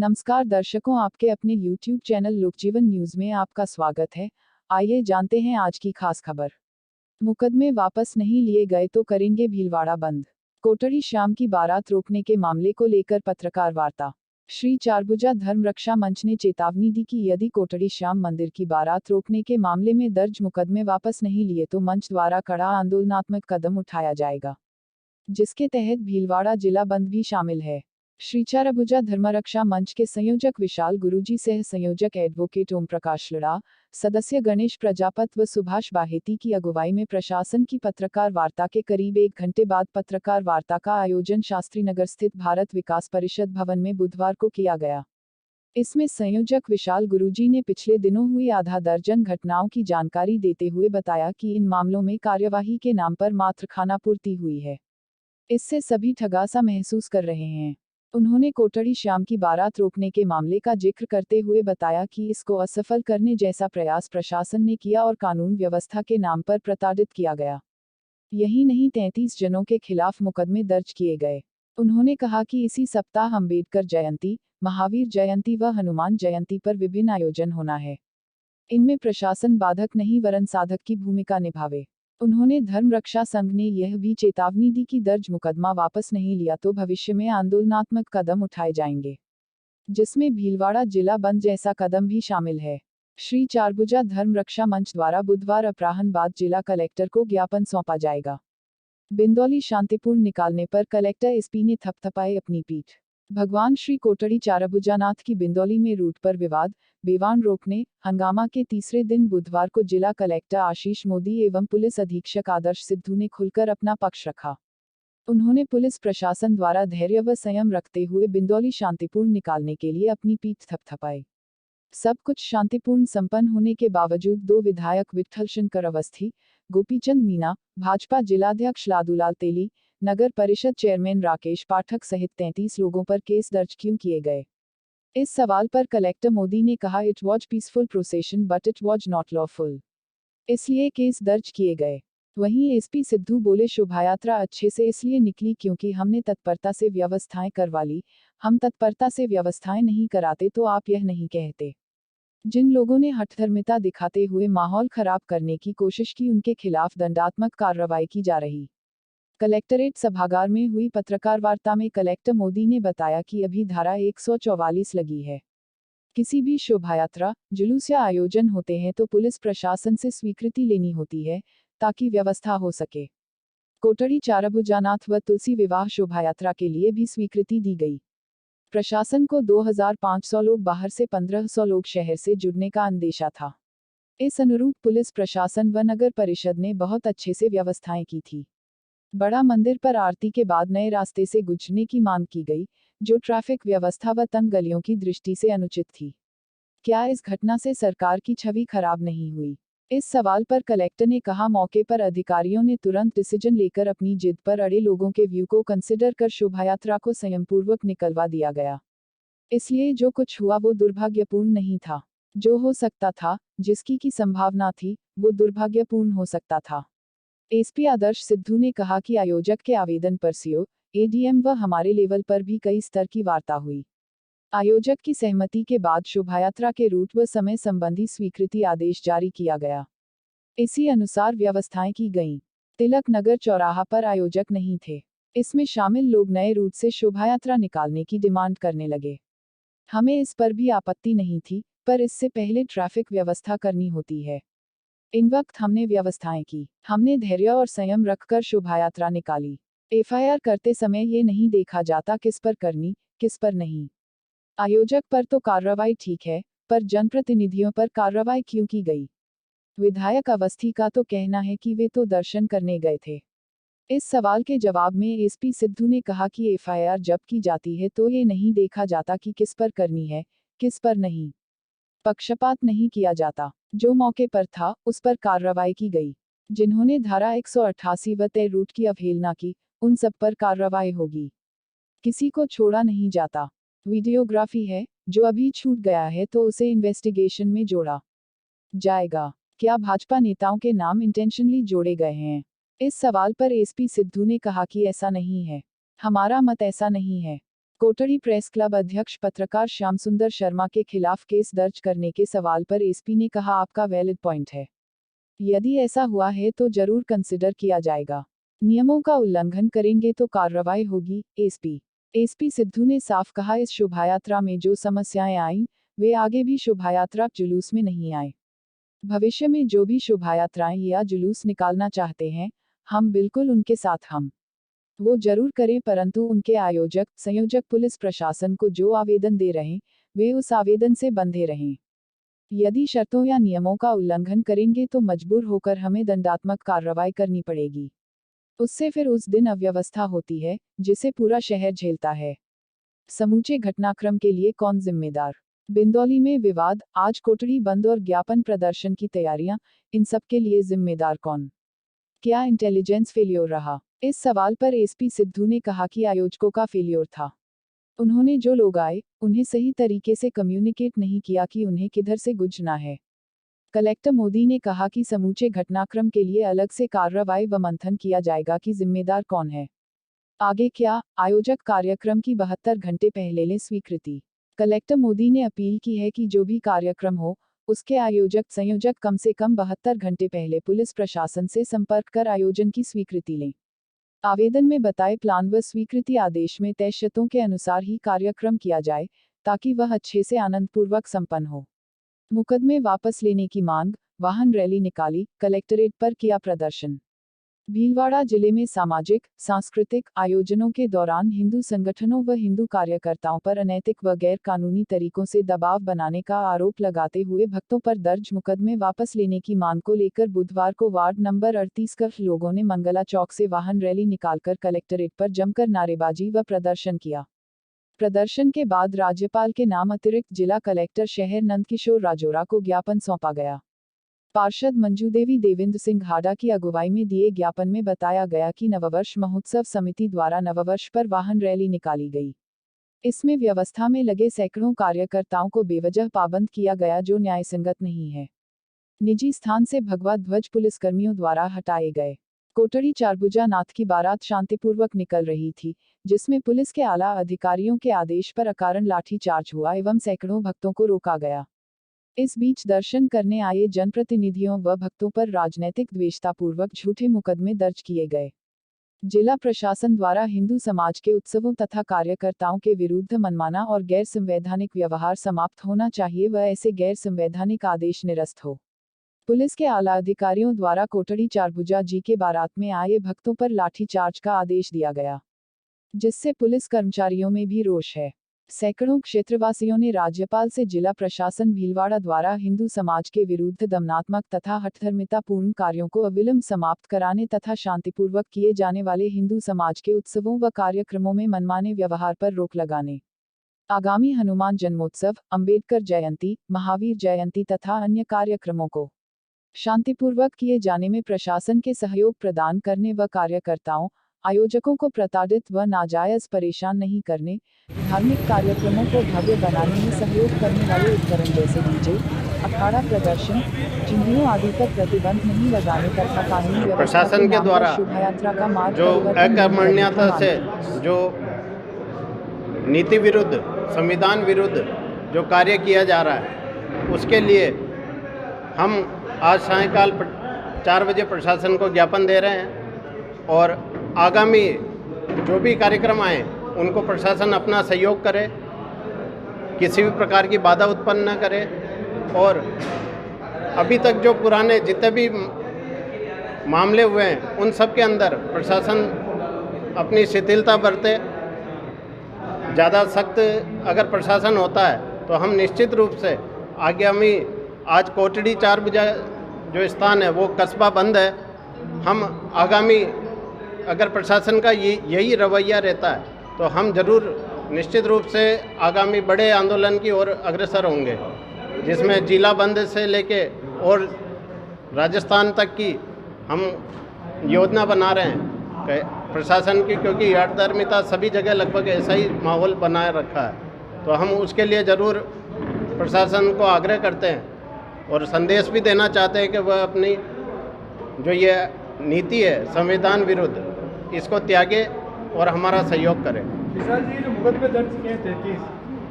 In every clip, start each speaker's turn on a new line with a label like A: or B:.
A: नमस्कार दर्शकों, आपके अपने YouTube चैनल लोकजीवन न्यूज में आपका स्वागत है। आइए जानते हैं आज की खास खबर। मुकदमे वापस नहीं लिए गए तो करेंगे भीलवाड़ा बंद। कोटड़ी श्याम की बारात रोकने के मामले को लेकर पत्रकार वार्ता। श्री चारभुजा धर्म रक्षा मंच ने चेतावनी दी कि यदि कोटड़ी श्याम मंदिर की बारात रोकने के मामले में दर्ज मुकदमे वापस नहीं लिए तो मंच द्वारा कड़ा आंदोलनात्मक कदम उठाया जाएगा, जिसके तहत भीलवाड़ा जिला बंद भी शामिल है। श्री चारभुजा धर्मरक्षा मंच के संयोजक विशाल गुरुजी, सह संयोजक एडवोकेट ओम प्रकाश लड़ा, सदस्य गणेश प्रजापत व सुभाष बाहेती की अगुवाई में प्रशासन की पत्रकार वार्ता के करीब 1 घंटे बाद पत्रकार वार्ता का आयोजन शास्त्रीनगर स्थित भारत विकास परिषद भवन में बुधवार को किया गया। इसमें संयोजक विशाल गुरुजी ने पिछले दिनों हुई आधा दर्जन घटनाओं की जानकारी देते हुए बताया कि इन मामलों में कार्यवाही के नाम पर मात्र खानापूर्ति हुई है। इससे सभी ठगासा महसूस कर रहे हैं। उन्होंने कोटड़ी श्याम की बारात रोकने के मामले का जिक्र करते हुए बताया कि इसको असफल करने जैसा प्रयास प्रशासन ने किया और कानून व्यवस्था के नाम पर प्रताड़ित किया गया। यही नहीं, 33 जनों के खिलाफ मुकदमे दर्ज किए गए। उन्होंने कहा कि इसी सप्ताह अंबेडकर जयंती, महावीर जयंती व हनुमान जयंती पर विभिन्न आयोजन होना है। इनमें प्रशासन बाधक नहीं वरन साधक की भूमिका निभावे। उन्होंने धर्म रक्षा संघ ने यह भी चेतावनी दी कि दर्ज मुकदमा वापस नहीं लिया तो भविष्य में आंदोलनात्मक कदम उठाए जाएंगे, जिसमें भीलवाड़ा जिला बंद जैसा कदम भी शामिल है। श्री चारभुजा धर्म रक्षा मंच द्वारा बुधवार अपराह्न बाद जिला कलेक्टर को ज्ञापन सौंपा जाएगा। बिंदौली शांतिपूर्ण निकालने पर कलेक्टर एसपी ने थपथपाए अपनी पीठ। भगवान श्री कोटड़ी चारभुजानाथ की बिंदौली में रूट पर विवाद बेवान रोकने हंगामा के तीसरे दिन बुधवार को जिला कलेक्टर आशीष मोदी एवं पुलिस अधीक्षक आदर्श सिद्धू ने खुलकर अपना पक्ष रखा। उन्होंने पुलिस प्रशासन द्वारा धैर्य व संयम रखते हुए बिंदौली शांतिपूर्ण निकालने के लिए अपनी पीठ थपथपाई। सब कुछ शांतिपूर्ण संपन्न होने के बावजूद 2 विधायक विट्ठल शंकर अवस्थी, गोपीचंद मीना, भाजपा जिलाध्यक्ष लादूलाल तेली, नगर परिषद चेयरमैन राकेश पाठक सहित 33 लोगों पर केस दर्ज क्यों किए गए। इस सवाल पर कलेक्टर मोदी ने कहा, it was peaceful procession but it was not lawful, इसलिए केस दर्ज किए गए। वहीं एसपी सिद्धू बोले, शोभायात्रा अच्छे से इसलिए निकली क्योंकि हमने तत्परता से व्यवस्थाएं करवा ली। हम तत्परता से व्यवस्थाएं नहीं कराते तो आप यह नहीं कहते। जिन लोगों ने हठधर्मिता दिखाते हुए माहौल खराब करने की कोशिश की उनके खिलाफ दंडात्मक कार्रवाई की जा रही। कलेक्टरेट सभागार में हुई पत्रकार वार्ता में कलेक्टर मोदी ने बताया कि अभी धारा 144 लगी है। किसी भी शोभायात्रा, जुलूस या आयोजन होते हैं तो पुलिस प्रशासन से स्वीकृति लेनी होती है ताकि व्यवस्था हो सके। कोटड़ी चारभुजानाथ व तुलसी विवाह शोभायात्रा के लिए भी स्वीकृति दी गई। प्रशासन को 2500 लोग बाहर से 1500 लोग शहर से जुड़ने का अंदेशा था। इस अनुरूप पुलिस प्रशासन व नगर परिषद ने बहुत अच्छे से व्यवस्थाएं की थी। बड़ा मंदिर पर आरती के बाद नए रास्ते से गुजरने की मांग की गई, जो ट्रैफिक व्यवस्था व तंग गलियों की दृष्टि से अनुचित थी। क्या इस घटना से सरकार की छवि खराब नहीं हुई? इस सवाल पर कलेक्टर ने कहा, मौके पर अधिकारियों ने तुरंत डिसीजन लेकर अपनी जिद पर अड़े लोगों के व्यू को कंसिडर कर शोभायात्रा को संयमपूर्वक निकलवा दिया गया। इसलिए जो कुछ हुआ वो दुर्भाग्यपूर्ण नहीं था। जो हो सकता था, जिसकी की संभावना थी, वो दुर्भाग्यपूर्ण हो सकता था। एसपी आदर्श सिद्धू ने कहा कि आयोजक के आवेदन पर सीओ, एडीएम व हमारे लेवल पर भी कई स्तर की वार्ता हुई। आयोजक की सहमति के बाद शोभायात्रा के रूट व समय संबंधी स्वीकृति आदेश जारी किया गया। इसी अनुसार व्यवस्थाएं की गईं। तिलक नगर चौराहा पर आयोजक नहीं थे। इसमें शामिल लोग नए रूट से शोभायात्रा निकालने की डिमांड करने लगे। हमें इस पर भी आपत्ति नहीं थी, पर इससे पहले ट्रैफिक व्यवस्था करनी होती है। इन वक्त हमने व्यवस्थाएं की। हमने धैर्य और संयम रखकर शोभायात्रा निकाली। एफआईआर करते समय ये नहीं देखा जाता किस पर करनी, किस पर नहीं। आयोजक पर तो कार्रवाई ठीक है, पर जनप्रतिनिधियों पर कार्रवाई क्यों की गई? विधायक अवस्थी का तो कहना है कि वे तो दर्शन करने गए थे। इस सवाल के जवाब में एसपी सिद्धू ने कहा कि एफआईआर जब की जाती है तो ये नहीं देखा जाता कि किस पर करनी है, किस पर नहीं। पक्षपात नहीं किया जाता। जो मौके पर था, उस पर कार्रवाई की गई। जिन्होंने धारा 188 व तय रूट की अवहेलना की, उन सब पर कार्रवाई होगी। किसी को छोड़ा नहीं जाता। वीडियोग्राफी है, जो अभी छूट गया है तो उसे इन्वेस्टिगेशन में जोड़ा जाएगा। क्या भाजपा नेताओं के नाम इंटेंशनली जोड़े गए हैं? इस सवाल पर एसपी सिद्धू ने कहा कि ऐसा नहीं है। हमारा मत ऐसा नहीं है। कोटड़ी प्रेस क्लब अध्यक्ष पत्रकार श्याम सुंदर शर्मा के खिलाफ केस दर्ज करने के सवाल पर एसपी ने कहा, आपका वैलिड पॉइंट है। यदि ऐसा हुआ है तो जरूर कंसिडर किया जाएगा। नियमों का उल्लंघन करेंगे तो कार्रवाई होगी। एसपी सिद्धू ने साफ कहा, इस शोभायात्रा में जो समस्याएं आईं, वे आगे भी शोभायात्रा जुलूस में नहीं आए। भविष्य में जो भी शोभायात्राएं या जुलूस निकालना चाहते हैं, हम बिल्कुल उनके साथ वो जरूर करें, परंतु उनके आयोजक संयोजक पुलिस प्रशासन को जो आवेदन दे रहे, वे उस आवेदन से बंधे रहें। यदि शर्तों या नियमों का उल्लंघन करेंगे तो मजबूर होकर हमें दंडात्मक कार्रवाई करनी पड़ेगी। उससे फिर उस दिन अव्यवस्था होती है, जिसे पूरा शहर झेलता है। समूचे घटनाक्रम के लिए कौन जिम्मेदार? बिंदौली में विवाद, आज कोटड़ी बंद और ज्ञापन प्रदर्शन की तैयारियां, इन सब के लिए जिम्मेदार कौन? क्या इंटेलिजेंस फेल्योर रहा? इस सवाल पर एसपी सिद्धू ने कहा कि आयोजकों का फेल्योर था। उन्होंने जो लोग आए, उन्हें सही तरीके से कम्युनिकेट नहीं किया कि उन्हें किधर से गुजरना है। कलेक्टर मोदी ने कहा कि समूचे घटनाक्रम के लिए अलग से कार्रवाई व मंथन किया जाएगा कि जिम्मेदार कौन है। आगे क्या? आयोजक कार्यक्रम की 72 घंटे पहले लें स्वीकृति। कलेक्टर मोदी ने अपील की है कि जो भी कार्यक्रम हो, उसके आयोजक संयोजक कम से कम 72 घंटे पहले पुलिस प्रशासन से संपर्क कर आयोजन की स्वीकृति लें। आवेदन में बताए प्लान व स्वीकृति आदेश में तय शर्तों के अनुसार ही कार्यक्रम किया जाए, ताकि वह अच्छे से आनंदपूर्वक संपन्न हो। मुकदमे वापस लेने की मांग, वाहन रैली निकाली, कलेक्ट्रेट पर किया प्रदर्शन। भीलवाड़ा जिले में सामाजिक, सांस्कृतिक आयोजनों के दौरान हिंदू संगठनों व हिंदू कार्यकर्ताओं पर अनैतिक व गैर कानूनी तरीकों से दबाव बनाने का आरोप लगाते हुए भक्तों पर दर्ज मुकदमे वापस लेने की मांग को लेकर बुधवार को वार्ड नंबर 38 का लोगों ने मंगला चौक से वाहन रैली निकालकर कलेक्ट्रेट पर जमकर नारेबाजी व प्रदर्शन किया। प्रदर्शन के बाद राज्यपाल के नाम अतिरिक्त जिला कलेक्टर शहर नंदकिशोर राजौरा को ज्ञापन सौंपा गया। पार्षद मंजूदेवी देवेंद्र सिंह हाडा की अगुवाई में दिए ज्ञापन में बताया गया कि नववर्ष महोत्सव समिति द्वारा नववर्ष पर वाहन रैली निकाली गई। इसमें व्यवस्था में लगे सैकड़ों कार्यकर्ताओं को बेवजह पाबंद किया गया, जो न्यायसंगत नहीं है। निजी स्थान से भगवा ध्वज पुलिसकर्मियों द्वारा हटाए गए। कोटड़ी चारभुजा नाथ की बारात शांतिपूर्वक निकल रही थी, जिसमें पुलिस के आला अधिकारियों के आदेश पर अकारण लाठीचार्ज हुआ एवं सैकड़ों भक्तों को रोका गया। इस बीच दर्शन करने आए जनप्रतिनिधियों व भक्तों पर राजनैतिक द्वेषतापूर्वक झूठे मुकदमे दर्ज किए गए। जिला प्रशासन द्वारा हिंदू समाज के उत्सवों तथा कार्यकर्ताओं के विरुद्ध मनमाना और गैर संवैधानिक व्यवहार समाप्त होना चाहिए व ऐसे गैर संवैधानिक आदेश निरस्त हो। पुलिस के आला अधिकारियों द्वारा कोटड़ी चारभुजा जी के बारात में आए भक्तों पर लाठीचार्ज का आदेश दिया गया, जिससे पुलिस कर्मचारियों में भी रोष है। सैकड़ों क्षेत्रवासियों ने राज्यपाल से जिला प्रशासन भीलवाड़ा द्वारा हिंदू समाज के विरुद्ध दमनात्मक तथा हठधर्मितापूर्ण कार्यों को अविलंब समाप्त कराने तथा शांतिपूर्वक किए जाने वाले हिंदू समाज के उत्सवों व कार्यक्रमों में मनमाने व्यवहार पर रोक लगाने। आगामी हनुमान जन्मोत्सव, अंबेडकर जयंती, महावीर जयंती तथा अन्य कार्यक्रमों को शांतिपूर्वक किए जाने में प्रशासन के सहयोग प्रदान करने व कार्यकर्ताओं आयोजकों को प्रताड़ित व नाजायज परेशान नहीं करने, धार्मिक कार्यक्रमों को भव्य बनाने में सहयोग करने वाले उपकरण जैसे डीजे, अखाड़ा प्रदर्शन, झुंडियों आदि पर प्रतिबंध नहीं लगाने तथा कानूनी
B: प्रशासन के द्वारा
A: शोभायात्रा का मार्ग
B: जो अकर्मण्यता से जो नीति विरुद्ध, संविधान विरुद्ध जो कार्य किया जा रहा है, उसके लिए हम आज सायंकाल 4 बजे प्रशासन को ज्ञापन दे रहे हैं और आगामी जो भी कार्यक्रम आए उनको प्रशासन अपना सहयोग करे, किसी भी प्रकार की बाधा उत्पन्न न करे और अभी तक जो पुराने जितने भी मामले हुए हैं उन सब के अंदर प्रशासन अपनी शिथिलता बरते। ज़्यादा सख्त अगर प्रशासन होता है तो हम निश्चित रूप से आगामी आज कोटड़ी चारभुजा जो स्थान है वो कस्बा बंद है। हम आगामी अगर प्रशासन का यही रवैया रहता है तो हम जरूर निश्चित रूप से आगामी बड़े आंदोलन की ओर अग्रसर होंगे, जिसमें जिला बंद से लेके और राजस्थान तक की हम योजना बना रहे हैं प्रशासन की, क्योंकि हठधर्मिता सभी जगह लगभग ऐसा ही माहौल बनाए रखा है। तो हम उसके लिए ज़रूर प्रशासन को आग्रह करते हैं और संदेश भी देना चाहते हैं कि वह अपनी जो ये नीति है संविधान विरुद्ध, इसको त्यागे और हमारा सहयोग करें।
C: विशाल जी, जो मुकदमे दर्ज किए 33,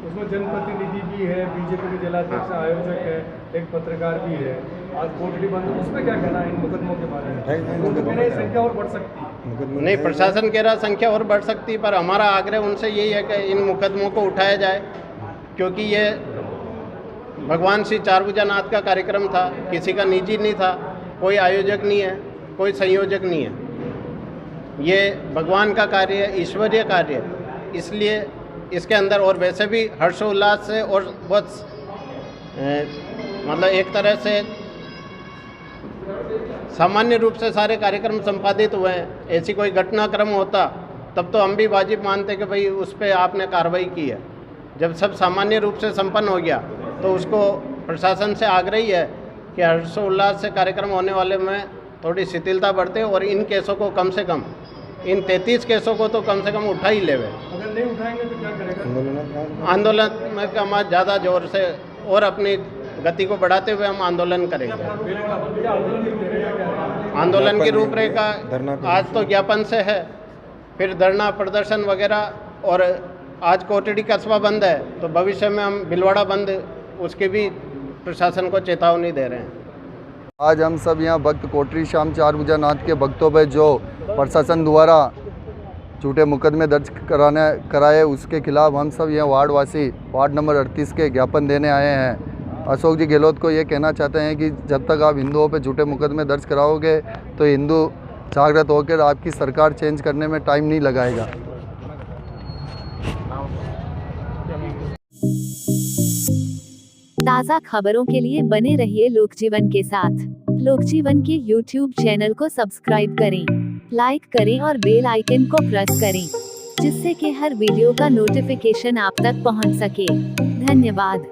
C: उसमें जनप्रतिनिधि भी है, बीजेपी के जिलाध्यक्ष आयोजक है, एक पत्रकार भी है। आज कोर्ट बंद, उस पर क्या कहना है इन मुकदमों के बारे में? वो तो कह रहे हैं संख्या और बढ़ सकती है।
B: नहीं, प्रशासन कह रहा संख्या और बढ़ सकती है, पर हमारा आग्रह उनसे यही है कि इन मुकदमों को उठाया जाए, क्योंकि ये भगवान श्री चारभुजानाथ का कार्यक्रम था, किसी का निजी नहीं था, कोई आयोजक नहीं है, कोई संयोजक नहीं है। ये भगवान का कार्य है, ईश्वरीय कार्य है, इसलिए इसके अंदर और वैसे भी हर्षोल्लास से और बहुत मतलब एक तरह से सामान्य रूप से सारे कार्यक्रम संपादित हुए हैं। ऐसी कोई घटनाक्रम होता तब तो हम भी वाजिब मानते कि भाई उस पर आपने कार्रवाई की है। जब सब सामान्य रूप से संपन्न हो गया तो उसको प्रशासन से आग्रह ही है कि हर्षोल्लास से कार्यक्रम होने वाले में थोड़ी शिथिलता बढ़ते और इन केसों को कम से कम, इन 33 केसों को तो कम से कम उठा ही लेवे।
C: अगर नहीं उठाएंगे तो क्या करेगा?
B: आंदोलन में हम ज़्यादा जोर से और अपनी गति को बढ़ाते हुए हम आंदोलन करेंगे। आंदोलन की रूपरेखा आज तो ज्ञापन से है, फिर धरना प्रदर्शन वगैरह, और आज कोटड़ी कस्बा बंद है तो भविष्य में हम भिलवाड़ा बंद, उसके भी प्रशासन को चेतावनी दे रहे हैं।
D: आज हम सब यहाँ भक्त कोटड़ी श्याम चारभुजानाथ के भक्तों पर जो प्रशासन द्वारा झूठे मुकदमे दर्ज कराए उसके खिलाफ हम सब यहाँ वार्डवासी वार्ड नंबर 38 के ज्ञापन देने आए हैं। अशोक जी गहलोत को ये कहना चाहते हैं कि जब तक आप हिंदुओं पे झूठे मुकदमे दर्ज कराओगे तो हिंदू जागृत होकर आपकी सरकार चेंज करने में टाइम नहीं लगाएगा।
E: ताज़ा खबरों के लिए बने रहिए लोकजीवन के साथ। लोकजीवन के YouTube चैनल को सब्सक्राइब करें, लाइक करें और बेल आइकन को प्रेस करें, जिससे कि हर वीडियो का नोटिफिकेशन आप तक पहुंच सके। धन्यवाद।